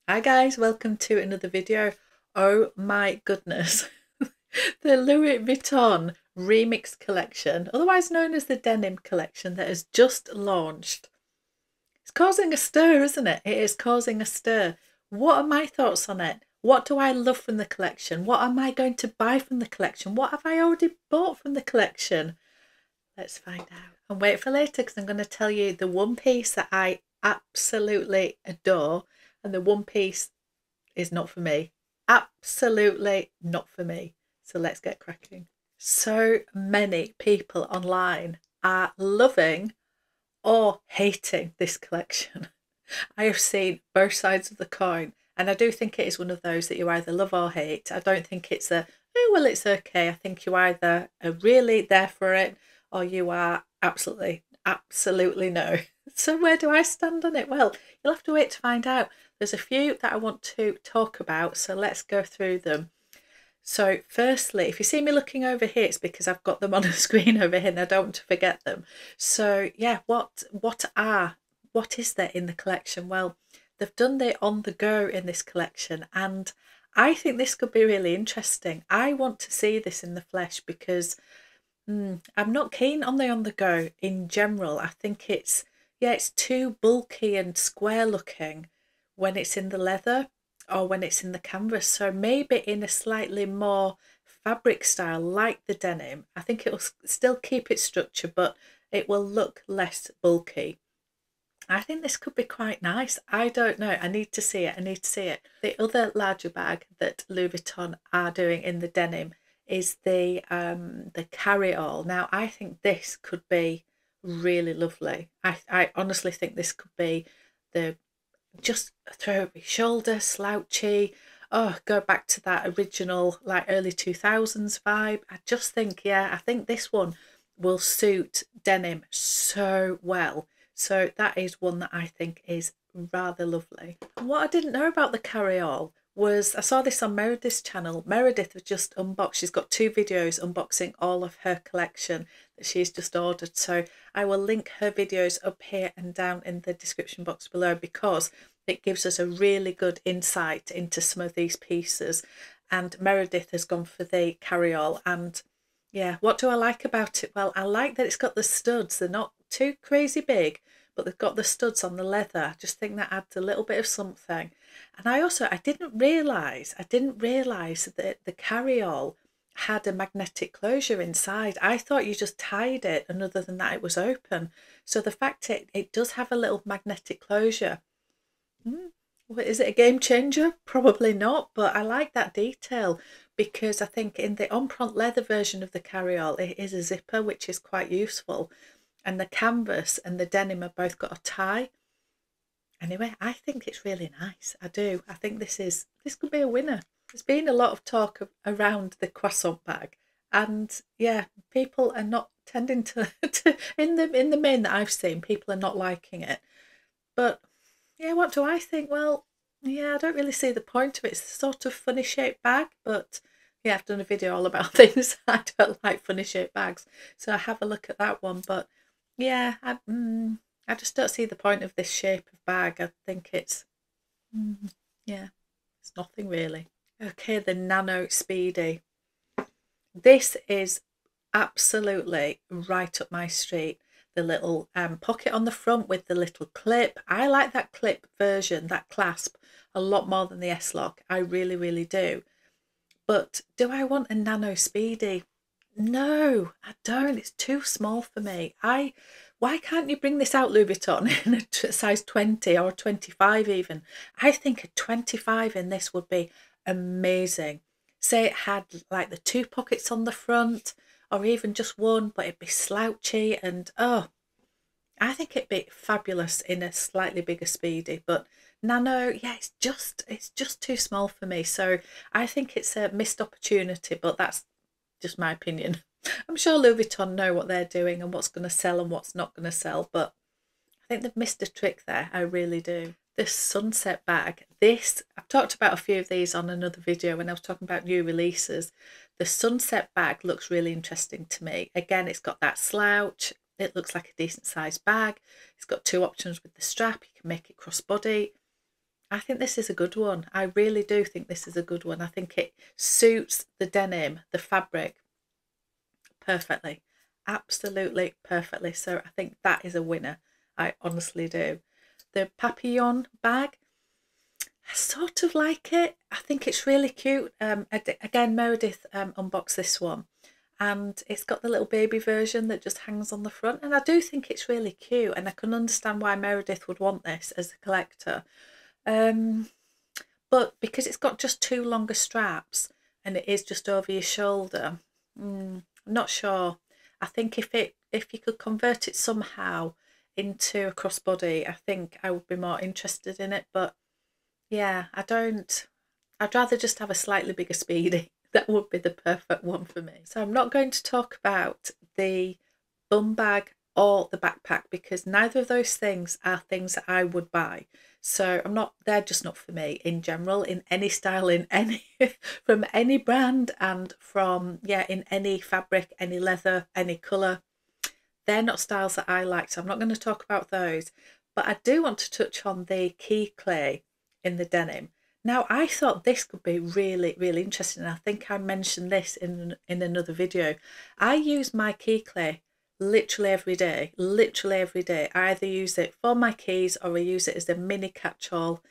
Hi guys, welcome to another video. Oh my goodness, the Louis Vuitton Remix collection, otherwise known as the Denim collection, that has just launched. It's causing a stir, isn't it? It is causing a stir. What are my thoughts on it? What do I love from the collection? What am I going to buy from the collection? What have I already bought from the collection? Let's find out. And wait for later because I'm going to tell you the one piece that I absolutely adore, and the one piece is not for me. Absolutely not for me. So let's get cracking. So many people online are loving or hating this collection. I have seen both sides of the coin, and I do think it is one of those that you either love or hate. I don't think it's a, oh, well, it's okay. I think you either are really there for it or you are absolutely no. So where do I stand on it? Well, you'll have to wait to find out. There's a few that I want to talk about, so let's go through them. So firstly, if you see me looking over here, it's because I've got them on a screen over here and I don't want to forget them. So yeah, what is there in the collection? Well, they've done the on the go in this collection, and I think this could be really interesting. I want to see this in the flesh because I'm not keen on the go in general. I think it's too bulky and square looking when it's in the leather or when it's in the canvas. So maybe in a slightly more fabric style like the denim, I think it will still keep its structure, but it will look less bulky. I think this could be quite nice. I don't know. I need to see it. I need to see it. The other larger bag that Louis Vuitton are doing in the denim is the carry-all. Now, I think this could be really lovely. I honestly think this could be the just throw over your shoulder, slouchy. Oh, go back to that original like early 2000s vibe. I just think, yeah, I think this one will suit denim so well. So that is one that I think is rather lovely. And what I didn't know about the carry-all was I saw this on Meredith's channel. Meredith has just unboxed, she's got 2 videos unboxing all of her collection that she's just ordered. So I will link her videos up here and down in the description box below because it gives us a really good insight into some of these pieces. And Meredith has gone for the carry-all, and yeah, what do I like about it? Well, I like that it's got the studs. They're not too crazy big, but they've got the studs on the leather. I just think that adds a little bit of something. And I didn't realise that the carry-all had a magnetic closure inside. I thought you just tied it, and other than that it was open. So the fact it does have a little magnetic closure. Is it a game changer? Probably not, but I like that detail because I think in the Empreinte leather version of the carry-all it is a zipper, which is quite useful, and the canvas and the denim have both got a tie. Anyway, I think it's really nice. I do. I think this could be a winner. There's been a lot of talk around the croissant bag, and yeah, people are not tending to, in the main that I've seen, people are not liking it. But yeah, what do I think? Well, yeah, I don't really see the point of it. It's a sort of funny shaped bag, but yeah, I've done a video all about things I don't like funny shaped bags, so I have a look at that one. But yeah, I just don't see the point of this shape of bag. I think yeah, it's nothing really. Okay, the Nano Speedy. This is absolutely right up my street. The little pocket on the front with the little clip. I like that clip version, that clasp, a lot more than the S-Lock. I really do. But do I want a Nano Speedy? No, I don't. It's too small for me. Why can't you bring this out, Louis Vuitton, in a size 20 or 25 even? I think a 25 in this would be amazing. Say it had like the 2 pockets on the front, or even just one, but it'd be slouchy, and oh, I think it'd be fabulous in a slightly bigger Speedy. But Nano, yeah, it's just too small for me. So I think it's a missed opportunity, but that's just my opinion. I'm sure Louis Vuitton know what they're doing and what's going to sell and what's not going to sell, but I think they've missed a trick there. I really do. This sunset bag, I've talked about a few of these on another video when I was talking about new releases. The sunset bag looks really interesting to me. Again, it's got that slouch. It looks like a decent sized bag. It's got 2 options with the strap. You can make it crossbody. I think this is a good one. I really do think this is a good one. I think it suits the denim, the fabric, perfectly. Absolutely perfectly. So I think that is a winner. I honestly do. The Papon bag, I sort of like it. I think it's really cute. Again, Meredith unboxed this one, and it's got the little baby version that just hangs on the front, and I do think it's really cute, and I can understand why Meredith would want this as a collector. But because it's got just two longer straps and it is just over your shoulder, I'm not sure. I think if you could convert it somehow into a crossbody, I think I would be more interested in it. But yeah, I'd rather just have a slightly bigger Speedy. That would be the perfect one for me. So I'm not going to talk about the bum bag or the backpack because neither of those things are things that I would buy. So they're just not for me in general, in any style, in any, from any brand and from, yeah, in any fabric, any leather, any colour. They're not styles that I like, so I'm not going to talk about those. But I do want to touch on the key clay in the denim. Now, I thought this could be really, really interesting. I think I mentioned this in another video. I use my key clay literally every day. Literally every day. I either use it for my keys or I use it as a mini catch-all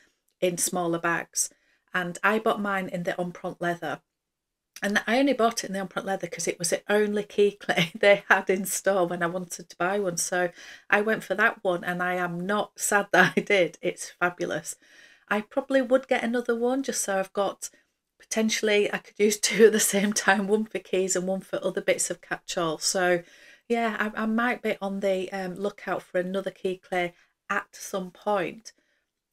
in smaller bags. And I bought mine in the Empreinte leather. And I only bought it in the Empreinte leather because it was the only key clay they had in store when I wanted to buy one. So I went for that one and I am not sad that I did. It's fabulous. I probably would get another one just so I've got, potentially I could use two at the same time, one for keys and one for other bits of catch-all. So yeah, I might be on the lookout for another key clay at some point.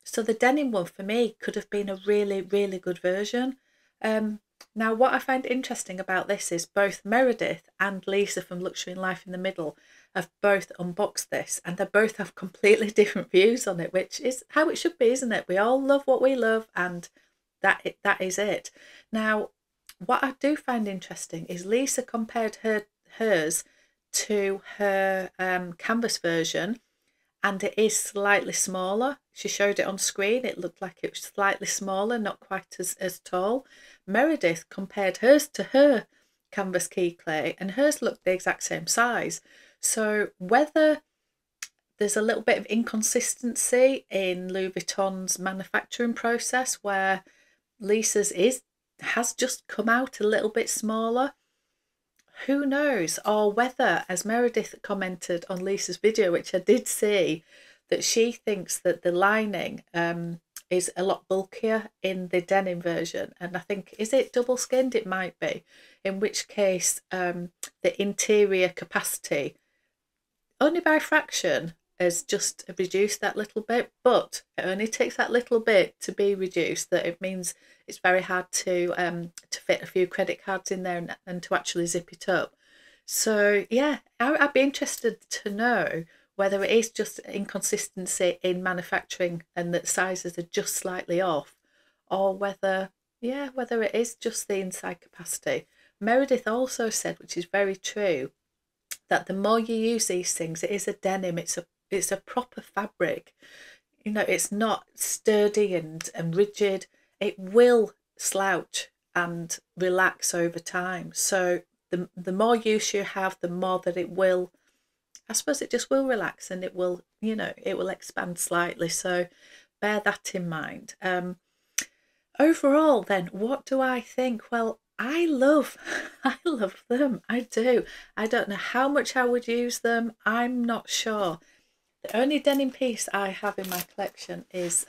So the denim one for me could have been a really, really good version. Now what I find interesting about this is both Meredith and Lisa from Luxury and Life in the Middle have both unboxed this and they both have completely different views on it, which is how it should be, isn't it? We all love what we love and that is it. Now what I do find interesting is Lisa compared hers to her canvas version, and it is slightly smaller. She showed it on screen. It looked like it was slightly smaller, not quite as tall. Meredith compared hers to her canvas key clay and hers looked the exact same size. So whether there's a little bit of inconsistency in Louis Vuitton's manufacturing process where Lisa's has just come out a little bit smaller, who knows? Or whether, as Meredith commented on Lisa's video, which I did see, that she thinks that the lining is a lot bulkier in the denim version. And I think, is it double skinned? It might be. In which case, the interior capacity, only by fraction, has just reduced that little bit. But it only takes that little bit to be reduced, that it means it's very hard to fit a few credit cards in there and to actually zip it up. So yeah, I'd be interested to know whether it is just inconsistency in manufacturing and that sizes are just slightly off, or whether it is just the inside capacity. Meredith also said, which is very true, that the more you use these things, it is a denim, it's a proper fabric. You know, it's not sturdy and rigid. It will slouch and relax over time. So the more use you have, the more that it will, I suppose it just will relax and it will, you know, it will expand slightly. So bear that in mind. Overall then, what do I think? Well, I love them. I do. I don't know how much I would use them. I'm not sure. The only denim piece I have in my collection is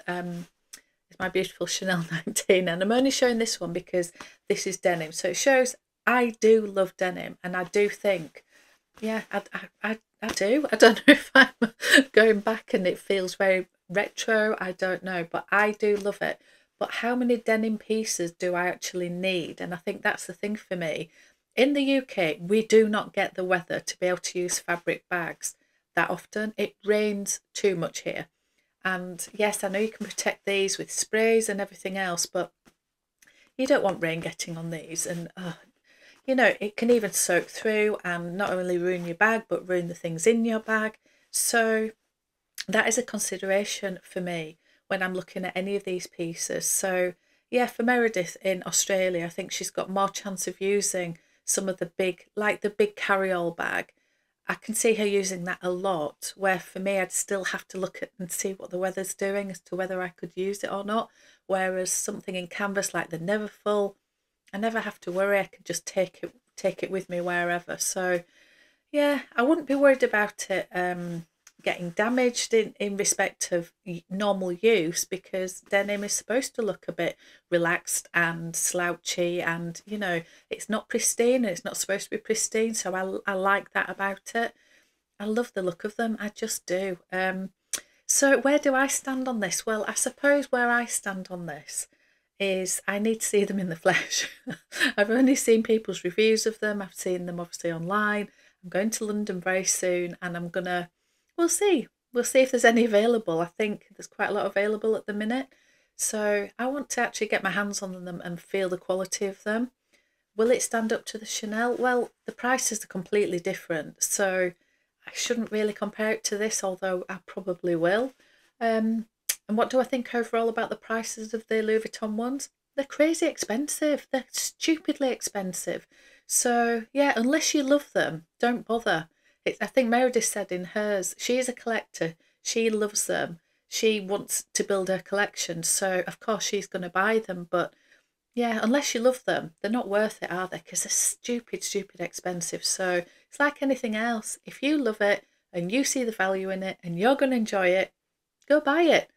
my beautiful Chanel 19, and I'm only showing this one because this is denim. So it shows I do love denim, and I do think, yeah, I do. I don't know if I'm going back and it feels very retro. I don't know, but I do love it. But how many denim pieces do I actually need? And I think that's the thing for me. In the UK, we do not get the weather to be able to use fabric bags that often. It rains too much here. And yes, I know you can protect these with sprays and everything else, but you don't want rain getting on these. And, you know, it can even soak through and not only ruin your bag, but ruin the things in your bag. So that is a consideration for me when I'm looking at any of these pieces. So yeah, for Meredith in Australia, I think she's got more chance of using some of the big, like the big carry-all bag. I can see her using that a lot, where for me I'd still have to look at and see what the weather's doing as to whether I could use it or not. Whereas something in canvas like the Neverfull, I never have to worry, I can just take it with me wherever. So yeah, I wouldn't be worried about it getting damaged in respect of normal use, because denim is supposed to look a bit relaxed and slouchy, and you know, it's not pristine and it's not supposed to be pristine. So I like that about it. I love the look of them, I just do. So where do I stand on this? Well, I suppose where I stand on this is I need to see them in the flesh. I've only seen people's reviews of them. I've seen them obviously online. I'm going to London very soon, and we'll see. We'll see if there's any available. I think there's quite a lot available at the minute. So I want to actually get my hands on them and feel the quality of them. Will it stand up to the Chanel? Well, the prices are completely different, so I shouldn't really compare it to this, although I probably will. And what do I think overall about the prices of the Louis Vuitton ones? They're crazy expensive. They're stupidly expensive. So yeah, unless you love them, don't bother. I think Meredith said in hers, she is a collector. She loves them. She wants to build her collection. So of course she's going to buy them. But yeah, unless you love them, they're not worth it, are they? Because they're stupid, stupid expensive. So it's like anything else. If you love it and you see the value in it and you're going to enjoy it, go buy it.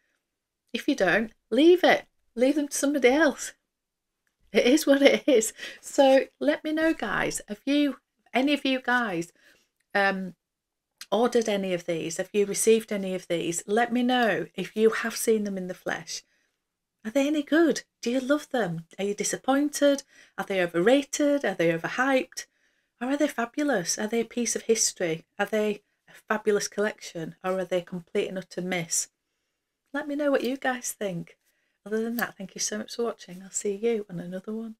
If you don't, leave it. Leave them to somebody else. It is what it is. So let me know, guys. Have any of you guys ordered any of these? Have you received any of these? Let me know if you have seen them in the flesh. Are they any good? Do you love them? Are you disappointed? Are they overrated? Are they overhyped? Or are they fabulous? Are they a piece of history? Are they a fabulous collection? Or are they a complete and utter miss? Let me know what you guys think. Other than that, thank you so much for watching. I'll see you on another one.